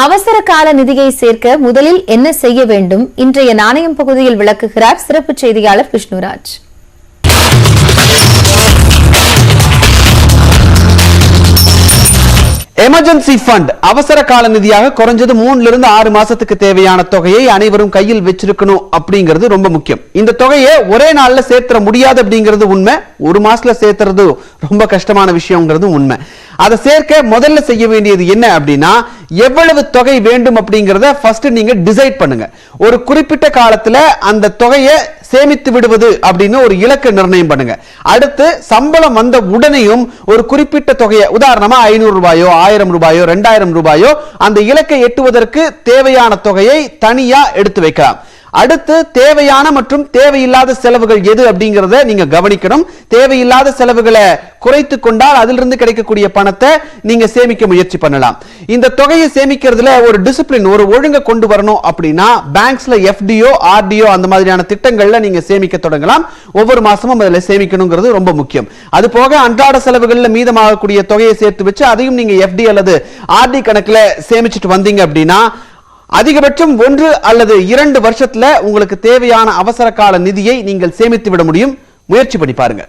அவசர கால நிதியை சேர்க்க முதலில் என்ன செய்ய வேண்டும்? இன்றைய நாணயம் பகுதியில் விளக்குகிறார் சிறப்பு செய்தியாளர் விஷ்ணுராஜ். எமர்ஜென்சி ஃபண்ட் அவசர கால நிதியாக குறைஞ்சது 3 லிருந்து 6 மாசத்துக்கு தேவையான தொகையை அனைவரும் கையில் வச்சிருக்கணும் அப்படிங்கிறது ரொம்ப முக்கியம். இந்த தொகையை ஒரே நாள்ல சேர்த்துற முடியாது அப்படிங்கிறது உண்மை. ஒரு மாசத்துல சேர்த்துறது ரொம்ப கஷ்டமான விஷயம்ங்கிறது உண்மை. அதை சேர்க்க முதல்ல செய்ய வேண்டியது என்ன அப்படின்னா, எவ்வளவு தொகை வேண்டும் அப்படிங்கறத ஃபர்ஸ்ட் நீங்க டிசைட் பண்ணுங்க. ஒரு குறிப்பிட்ட காலத்துல அந்த தொகையை சேமித்து விடுவது அப்படின்னு ஒரு இலக்கு நிர்ணயம் பண்ணுங்க. அடுத்து சம்பளம் வந்த உடனேயும் ஒரு குறிப்பிட்ட தொகையை, உதாரணமா 500 ரூபாயோ 1000 ரூபாயோ 2000 ரூபாயோ அந்த இலக்கை எட்டுவதற்கு தேவையான தொகையை தனியா எடுத்து வைக்கலாம். அடுத்து தேவையான மற்றும் தேவையில்லாத செலவுகள் எது அப்படிங்கறத நீங்க கவனிக்கணும். தேவையில்லாத செலவுகளை குறைத்து கொண்டால் அதிலிருந்து கிடைக்கக்கூடிய பணத்தை நீங்க சேமிக்க முயற்சி பண்ணலாம். இந்த தொகையை சேமிக்கிறதுல ஒரு டிசிப்ளின், ஒரு ஒழுங்கை கொண்டு வரணும் அப்படின்னா பேங்க்ஸ்ல எஃப்டிஓ ஆர்டிஓ அந்த மாதிரியான திட்டங்கள்ல நீங்க சேமிக்க தொடங்கலாம். ஒவ்வொரு மாசமும் அதுல சேமிக்கணுங்கிறது ரொம்ப முக்கியம். அது போக அன்றாட செலவுகள்ல மீதமாகக்கூடிய தொகையை சேர்த்து வச்சு அதையும் நீங்க எஃப்டி அல்லது ஆர்டி கணக்குல சேமிச்சுட்டு வந்தீங்க அப்படின்னா அதிகபட்சம் 1 அல்லது 2 வருஷத்துல உங்களுக்கு தேவையான அவசர கால நிதியை நீங்கள் சேமித்து விட முடியும். முயற்சி பண்ணி பாருங்க.